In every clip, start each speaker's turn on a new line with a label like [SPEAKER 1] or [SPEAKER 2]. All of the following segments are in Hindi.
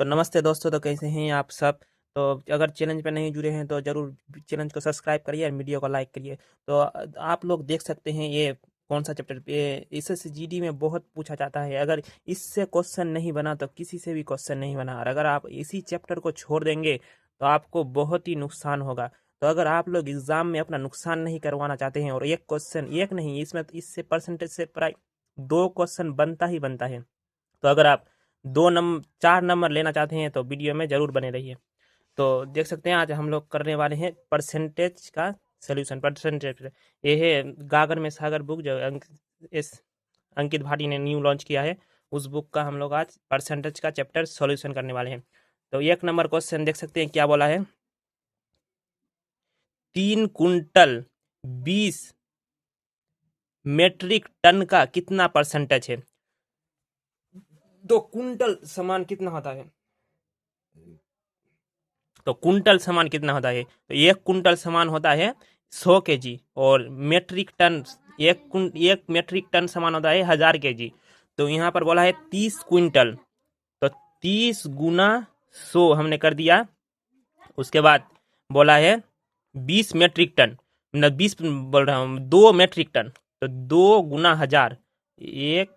[SPEAKER 1] तो नमस्ते दोस्तों, तो कैसे हैं आप सब। तो अगर चैनल पे नहीं जुड़े हैं तो ज़रूर चैनल को सब्सक्राइब करिए और वीडियो को लाइक करिए। तो आप लोग देख सकते हैं ये कौन सा चैप्टर पे एसएसजीडी में बहुत पूछा जाता है। अगर इससे क्वेश्चन नहीं बना तो किसी से भी क्वेश्चन नहीं बना, और अगर आप इसी चैप्टर को छोड़ देंगे तो आपको बहुत ही नुकसान होगा। तो अगर आप लोग एग्ज़ाम में अपना नुकसान नहीं करवाना चाहते हैं, और एक क्वेश्चन एक नहीं, इसमें इससे परसेंटेज से प्राय 2 क्वेश्चन बनता ही बनता है। तो अगर आप 4 नंबर लेना चाहते हैं तो वीडियो में ज़रूर बने रहिए। तो देख सकते हैं आज हम लोग करने वाले हैं परसेंटेज का सोल्यूशन। परसेंटेज ये है गागर में सागर बुक, जो अंकित भाटी ने न्यू लॉन्च किया है। उस बुक का हम लोग आज परसेंटेज का चैप्टर सॉल्यूशन करने वाले हैं। तो 1 नंबर क्वेश्चन देख सकते हैं क्या बोला है। 3 कुंटल 20 मेट्रिक टन का कितना परसेंटेज है। तो कुंटल समान कितना होता है, तो कुंटल समान कितना होता है। तो 1 कुंटल समान होता है 100 kg, और मेट्रिक टन एक मेट्रिक टन समान होता है 1000 kg। तो यहाँ पर बोला है 30 कुंटल, तो 30 × 100 हमने कर दिया। उसके बाद बोला है 20 मेट्रिक टन, मतलब 20 बोल रहा हूँ, 2 मेट्रिक टन, तो 2 × 1000, 1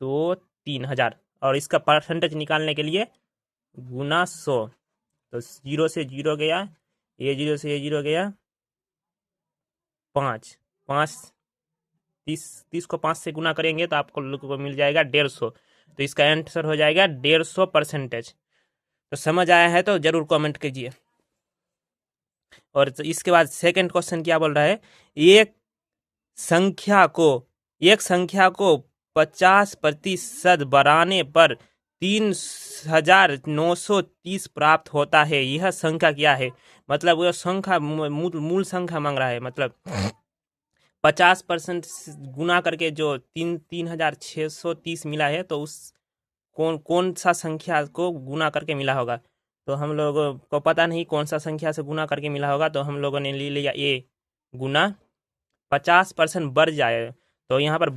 [SPEAKER 1] 2 3 1000। और इसका परसेंटेज निकालने के लिए गुना 100, तो 0 से 0 गया, ये 0 से ये 0 गया, 5 5 30 को 5 से गुना करेंगे तो आपको लोगों को मिल जाएगा 150। तो इसका आंसर हो जाएगा 150%। तो समझ आया है तो जरूर कमेंट कीजिए। और तो इसके बाद सेकंड क्वेश्चन क्या बोल रहा है। एक संख्या को एक संख्या को 50% बढ़ाने पर 3930 प्राप्त होता है। यह संख्या क्या है। मतलब वह संख्या मूल संख्या मांग रहा है। मतलब 50% गुना करके जो 3630 मिला है, तो उस कौन सा संख्या को गुना करके मिला होगा। तो हम लोगों को पता नहीं कौन सा संख्या से गुना करके मिला होगा, तो हम लोगों ने ले लिया ए गुना 50% बढ़ जाए। तो यहाँ पर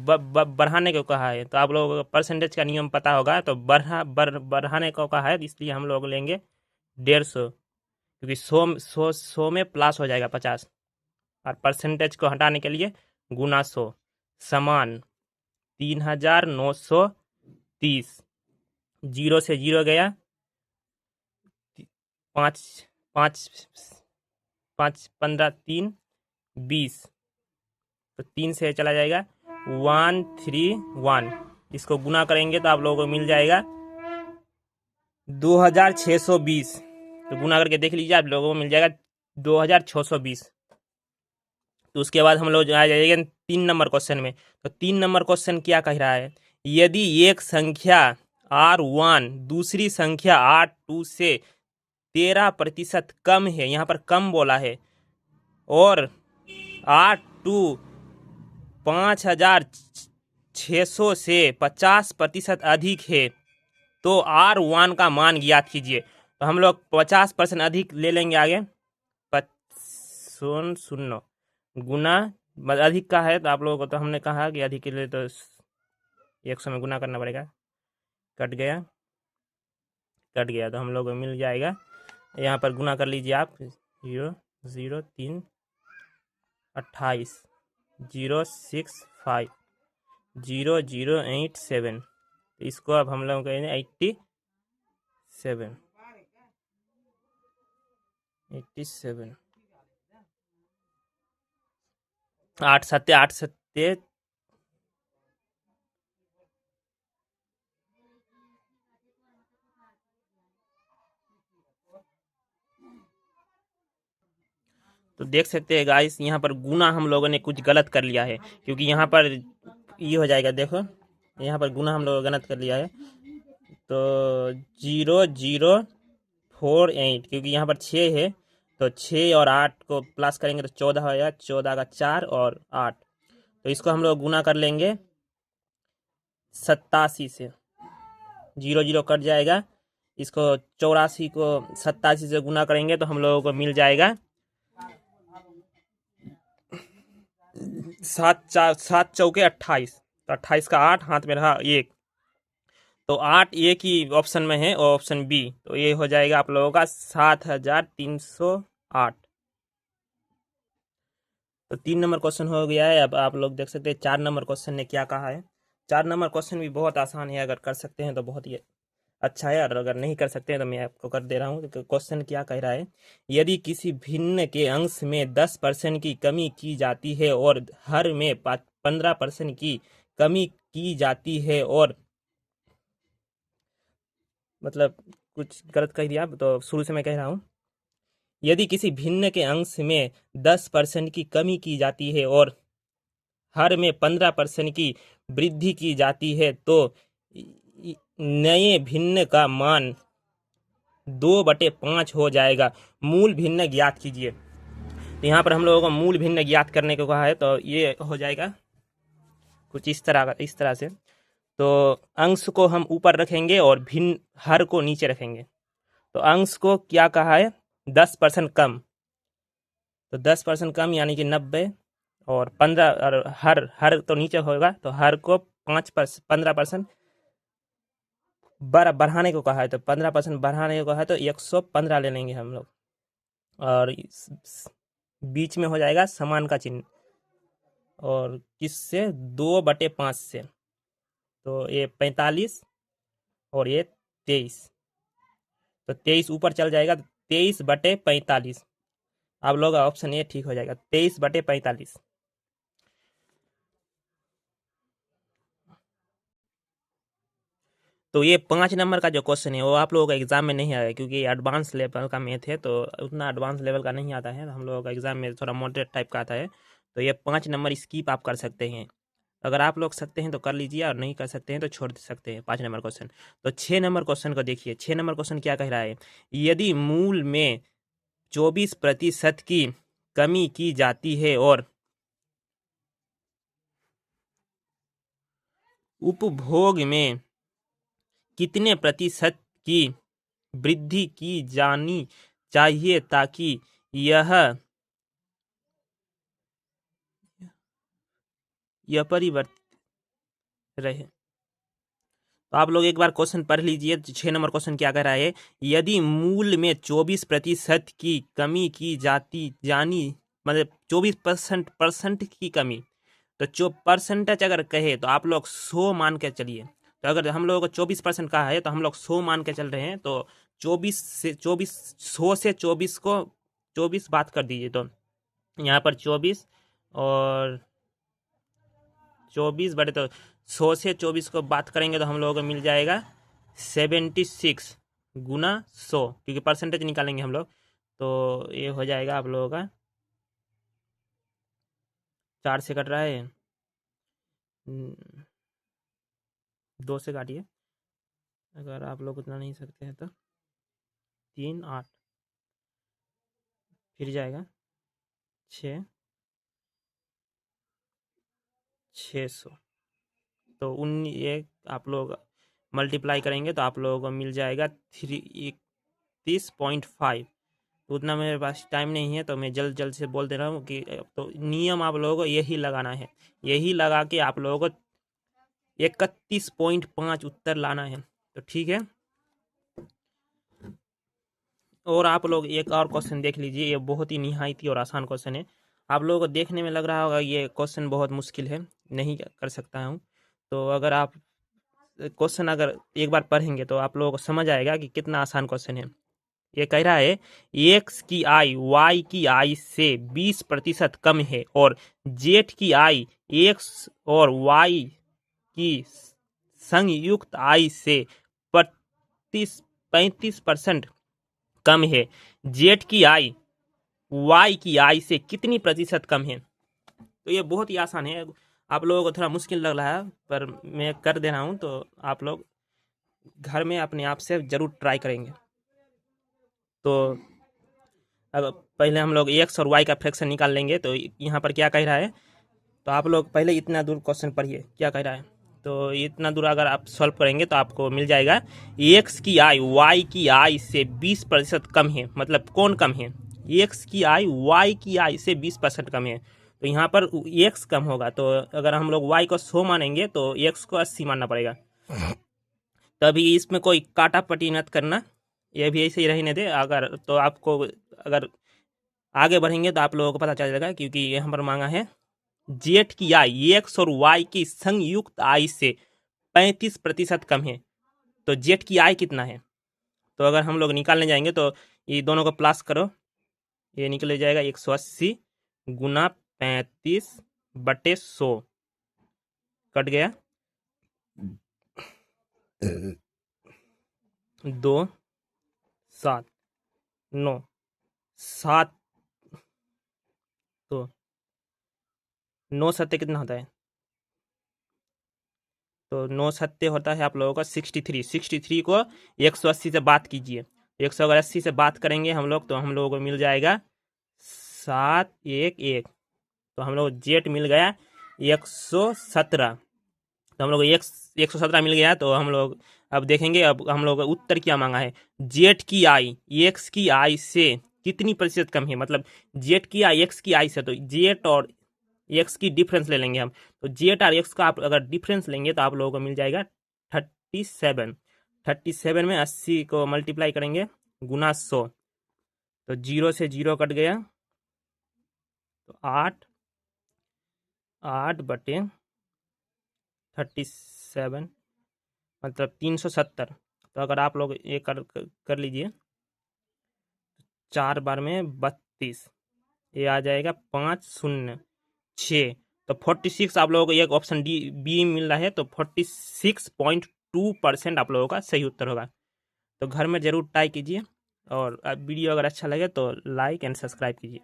[SPEAKER 1] बढ़ाने को कहा है, तो आप लोगों को परसेंटेज का नियम पता होगा। तो बढ़ाने को कहा है, इसलिए हम लोग लेंगे 150, क्योंकि 100 में प्लस हो जाएगा 50, और परसेंटेज को हटाने के लिए गुना 100 समान 3930। 0 से 0 गया, 5 5 5 15 3 20, तो 3 से चला जाएगा 131। इसको गुना करेंगे तो आप लोगों को मिल जाएगा 2620। तो गुना करके देख लीजिए, आप लोगों को मिल जाएगा 2620। तो उसके बाद हम लोग आ जाएंगे 3 नंबर क्वेश्चन में। तो 3 नंबर क्वेश्चन क्या कह रहा है। यदि एक संख्या R1 दूसरी संख्या R2 से 13% कम है, यहाँ पर कम बोला है, और R2 5600 से 50% अधिक है, तो R1 का मान ज्ञात कीजिए। तो हम लोग 50% अधिक ले लेंगे आगे, 0 गुना अधिक का है, तो आप लोगों को तो हमने कहा कि अधिक के लिए तो 100 में गुना करना पड़ेगा। कट गया, तो हम लोग को मिल जाएगा। यहाँ पर गुना कर लीजिए आप, 0 0 3 28 065 0087। इसको अब हम लोग कहेंगे 87 8 सत्ते 8 सत्ते तो देख सकते हैं गाइस, यहाँ पर गुना हम लोगों ने कुछ गलत कर लिया है, क्योंकि यहाँ पर ये हो जाएगा। देखो यहाँ पर गुना हम लोगों ने गलत कर लिया है। तो 0048, क्योंकि यहाँ पर 6 है, तो 6 और 8 को प्लस करेंगे तो 14 हो जाएगा। 14 का 4 और 8, तो इसको हम लोग गुना कर लेंगे 87 से। 0 0 कट जाएगा। इसको 84 को 87 से गुना करेंगे तो हम लोगों को मिल जाएगा 7 4 7 चौके 28। तो 28 का 8 हाथ में रहा 1, तो 8 एक ही ऑप्शन में है और ऑप्शन बी, तो ये हो जाएगा आप लोगों का 7308। तो 3 नंबर क्वेश्चन हो गया है। अब आप लोग देख सकते हैं 4 नंबर क्वेश्चन ने क्या कहा है। 4 नंबर क्वेश्चन भी बहुत आसान है, अगर कर सकते हैं तो बहुत ही अच्छा है, और अगर नहीं कर सकते हैं तो मैं आपको कर दे रहा हूँ। तो क्वेश्चन क्या कह रहा है, यदि किसी भिन्न के अंश में 10% की कमी की जाती है और हर में 15% की कमी की जाती है, और मतलब कुछ गलत कह दिया, तो शुरू से मैं कह रहा हूँ। यदि किसी भिन्न के अंश में 10% की कमी की जाती है और हर में 15% की वृद्धि की जाती है, तो नए भिन्न का मान 2/5 हो जाएगा। मूल भिन्न ज्ञात कीजिए। तो यहाँ पर हम लोगों को मूल भिन्न ज्ञात करने को कहा है, तो ये हो जाएगा कुछ इस तरह से। तो अंश को हम ऊपर रखेंगे और भिन्न हर को नीचे रखेंगे। तो अंश को क्या कहा है, 10% कम, तो 10% कम यानी कि 90, और 15, और हर तो नीचे होगा, तो हर को 15% बढ़ाने को कहा है। तो 15% बढ़ाने को कहा है, तो 115 ले लेंगे हम लोग, और बीच में हो जाएगा समान का चिन्ह, और किससे, 2/5 से। तो ये 45 और ये 23, तो 23 ऊपर चल जाएगा, 23/45। आप लोग ऑप्शन ए ठीक हो जाएगा, 23/45। तो ये 5 नंबर का जो क्वेश्चन है वो आप लोगों का एग्जाम में नहीं आएगा, क्योंकि एडवांस लेवल का मैथ है, तो उतना एडवांस लेवल का नहीं आता है। हम लोगों का एग्जाम में थोड़ा मॉडरेट टाइप का आता है। तो ये 5 नंबर स्कीप आप कर सकते हैं। अगर आप लोग सकते हैं तो कर लीजिए, और नहीं कर सकते हैं तो छोड़ सकते हैं 5 नंबर क्वेश्चन। तो 6 नंबर क्वेश्चन को देखिए। 6 नंबर क्वेश्चन क्या कह रहा है, यदि मूल में 24% की कमी की जाती है और उपभोग में कितने प्रतिशत की वृद्धि की जानी चाहिए ताकि यह परिवर्तित रहे। तो आप लोग एक बार क्वेश्चन पढ़ लीजिए। 6 नंबर क्वेश्चन क्या कह रहा है, यदि मूल में 24% की कमी की जानी, मतलब 24% की कमी, तो जो परसेंटेज अगर कहे तो आप लोग 100 मान के चलिए। तो अगर हम लोगों को 24% का है तो हम लोग 100 मान के चल रहे हैं। तो 100 से 24 को 24 बात कर दीजिए, तो यहाँ पर 24 और 24 बटे, तो 100 से 24 को बात करेंगे तो हम लोगों को मिल जाएगा 76 गुना 100, क्योंकि परसेंटेज निकालेंगे हम लोग। तो ये हो जाएगा आप लोगों का 4 से कट रहा है, 2 से काटिए, अगर आप लोग उतना नहीं सकते हैं तो 3 8, फिर जाएगा 600। तो ये आप लोग मल्टीप्लाई करेंगे तो आप लोगों को मिल जाएगा 31.5। तो उतना मेरे पास टाइम नहीं है, तो मैं जल्द जल्द से बोल दे रहा हूँ कि तो नियम आप लोगों को यही लगाना है। यही लगा के आप लोगों को 31.5 उत्तर लाना है। तो ठीक है, और आप लोग एक और क्वेश्चन देख लीजिए। ये बहुत ही निहायती और आसान क्वेश्चन है। आप लोगों को देखने में लग रहा होगा ये क्वेश्चन बहुत मुश्किल है, नहीं कर सकता हूँ। तो अगर आप क्वेश्चन अगर एक बार पढ़ेंगे तो आप लोगों को समझ आएगा कि कितना आसान क्वेश्चन है। ये कह रहा है, एक्स की आय वाई की आय से 20% कम है, और जेड की आय एक्स और वाई की संयुक्त आय से 35% कम है। जेड की आय वाई की आय से कितनी प्रतिशत कम है। तो ये बहुत ही आसान है। आप लोगों को थोड़ा मुश्किल लग रहा है, पर मैं कर दे रहा हूँ, तो आप लोग घर में अपने आप से ज़रूर ट्राई करेंगे। तो अब पहले हम लोग एक्स और वाई का फ्रैक्शन निकाल लेंगे। तो यहाँ पर क्या कह रहा है, तो आप लोग पहले इतना दूर क्वेश्चन पढ़िए क्या कह रहा है। तो इतना दूर अगर आप सॉल्व करेंगे तो आपको मिल जाएगा, एक्स की आय वाई की आय से 20% कम है। मतलब कौन कम है, एक्स की आय वाई की आय से 20% कम है। तो यहाँ पर एक्स कम होगा, तो अगर हम लोग वाई को 100 मानेंगे तो एक्स को 80 मानना पड़ेगा। तो अभी इसमें कोई काटा पटी मत करना, ये भी ऐसे ही रहने दे। अगर तो आपको अगर आगे बढ़ेंगे तो आप लोगों को पता चल जाएगा, क्योंकि यहाँ पर मांगा है जेड की आई एक्स और वाई की संयुक्त आई से 35% कम है। तो जेड की आई कितना है, तो अगर हम लोग निकालने जाएंगे तो ये दोनों को प्लस करो, ये निकल जाएगा 180 गुना 35/100 कट गया 2 7 9 7, तो 9 सत्ते कितना होता है, तो 9 सत्ते होता है आप लोगों का 63। 63 को 180 से बात कीजिए, 180 से बात करेंगे हम लोग तो हम लोगों को मिल जाएगा 711। तो हम लोग जेट मिल गया 117। तो हम लोग 117 मिल गया। तो हम लोग अब देखेंगे, अब हम लोग उत्तर क्या मांगा है, जेट की आई एक्स की आई से कितनी प्रतिशत कम है, मतलब जेट की आई एक्स की आई से। तो जेट और एक्स की डिफरेंस ले लेंगे हम, तो जेट और एक्स का आप अगर डिफरेंस लेंगे तो आप लोगों को मिल जाएगा 37। 37 में 80 को मल्टीप्लाई करेंगे गुना 100, तो 0 से 0 कट गया, तो 8/37 मतलब 370। तो अगर आप लोग ये कर लीजिए 4 बार में 32, ये आ जाएगा 506। तो 46 आप लोगों को एक ऑप्शन डी बी मिल रहा है, तो 46.2% आप लोगों का सही उत्तर होगा। तो घर में ज़रूर ट्राई कीजिए, और वीडियो अगर अच्छा लगे तो लाइक एंड सब्सक्राइब कीजिए।